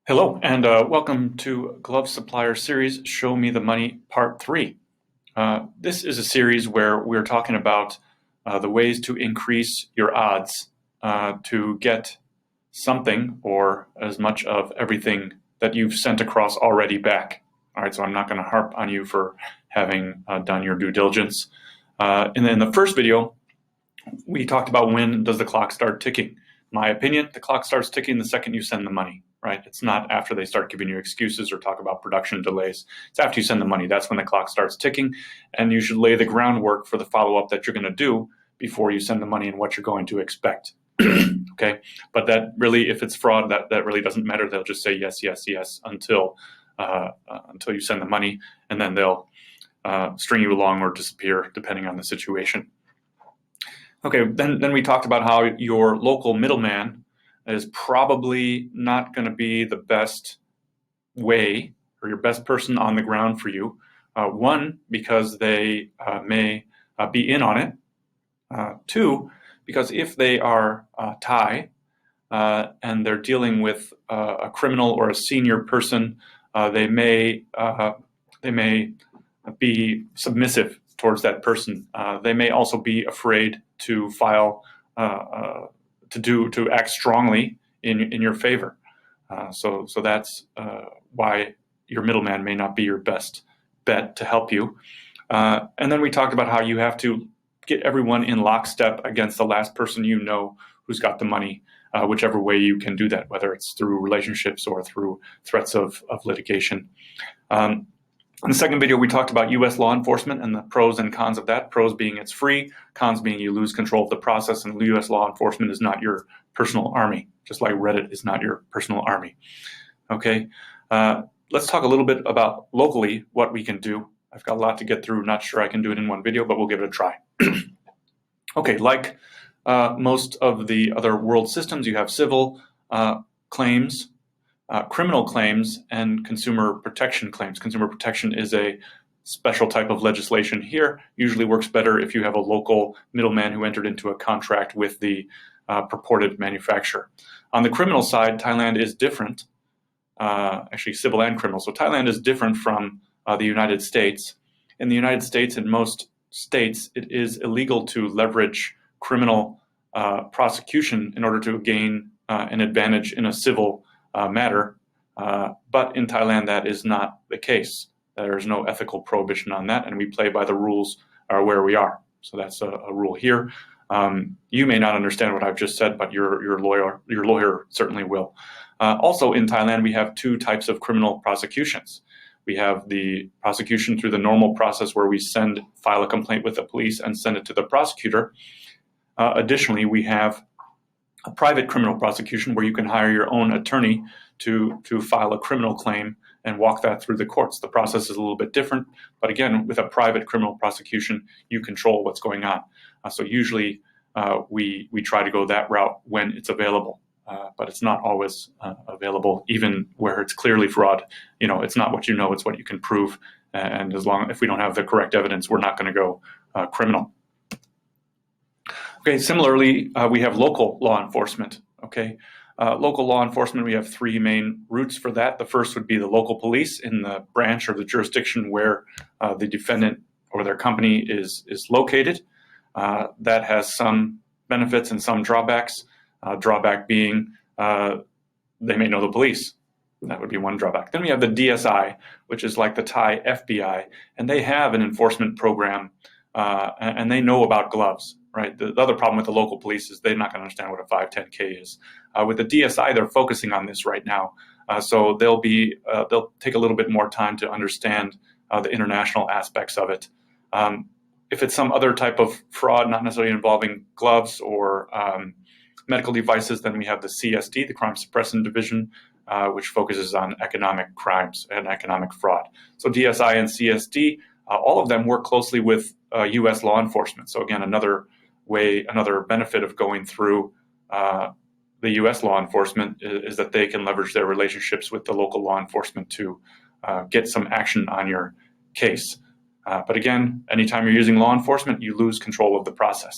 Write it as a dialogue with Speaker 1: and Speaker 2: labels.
Speaker 1: Hello, and welcome to Glove Supplier Series, Show Me the Money, Part 3. This is a series where we're talking about the ways to increase your odds to get something or as much of everything that you've sent across already back. All right, so I'm not going to harp on you for having done your due diligence. And in the first video, we talked about when does the clock start ticking. My opinion, the clock starts ticking the second you send the money. Right? It's not after they start giving you excuses or talk about production delays. It's after you send the money. That's when the clock starts ticking, and you should lay the groundwork for the follow-up that you're going to do before you send the money and what you're going to expect. Okay? But that really, if it's fraud, that really doesn't matter. They'll just say yes, yes, yes until you send the money, and then they'll string you along or disappear depending on the situation. Okay, then we talked about how your local middleman is probably not going to be the best way or your best person on the ground for you. One, because they may be in on it. Two, because if they are Thai and they're dealing with a criminal or a senior person, they may be submissive towards that person. They may also be afraid to file to act strongly in your favor. So that's why your middleman may not be your best bet to help you. And then we talked about how you have to get everyone in lockstep against the last person you know who's got the money, whichever way you can do that, whether it's through relationships or through threats of litigation. In the second video, we talked about U.S. law enforcement and the pros and cons of that. Pros being it's free, cons being you lose control of the process, and U.S. law enforcement is not your personal army, just like Reddit is not your personal army. Okay, let's talk a little bit about locally what we can do. I've got a lot to get through. Not sure I can do it in one video, but we'll give it a try. Okay, like most of the other world systems, you have civil claims, criminal claims, and consumer protection claims. Consumer protection is a special type of legislation here. Usually works better if you have a local middleman who entered into a contract with the purported manufacturer. On the criminal side, Thailand is different, actually civil and criminal. So Thailand is different from the United States. In the United States, in most states, it is illegal to leverage criminal prosecution in order to gain an advantage in a civil matter, but in Thailand that is not the case. There is no ethical prohibition on that, and we play by the rules where we are. So that's a rule here. You may not understand what I've just said, but your lawyer certainly will. Also in Thailand, we have two types of criminal prosecutions. We have the prosecution through the normal process where we file a complaint with the police and send it to the prosecutor. Additionally, we have a private criminal prosecution where you can hire your own attorney to file a criminal claim and walk that through the courts. The process is a little bit different, but again, with a private criminal prosecution, you control what's going on. So usually we try to go that route when it's available, but it's not always available, even where it's clearly fraud. You know, it's not what you know, it's what you can prove. And if we don't have the correct evidence, we're not going to go criminal. Okay, similarly, we have local law enforcement. Okay, local law enforcement, we have three main routes for that. The first would be the local police in the branch or the jurisdiction where the defendant or their company is located. That has some benefits and some drawbacks. Drawback being they may know the police. That would be one drawback. Then we have the DSI, which is like the Thai FBI, and they have an enforcement program and they know about gloves. Right. The other problem with the local police is they're not going to understand what a 510K is. With the DSI, they're focusing on this right now, so they'll take a little bit more time to understand the international aspects of it. If it's some other type of fraud, not necessarily involving gloves or medical devices, then we have the CSD, the Crime Suppression Division, which focuses on economic crimes and economic fraud. So DSI and CSD, all of them work closely with U.S. law enforcement. So again, another benefit of going through the U.S. law enforcement is that they can leverage their relationships with the local law enforcement to get some action on your case. But again, anytime you're using law enforcement, you lose control of the process.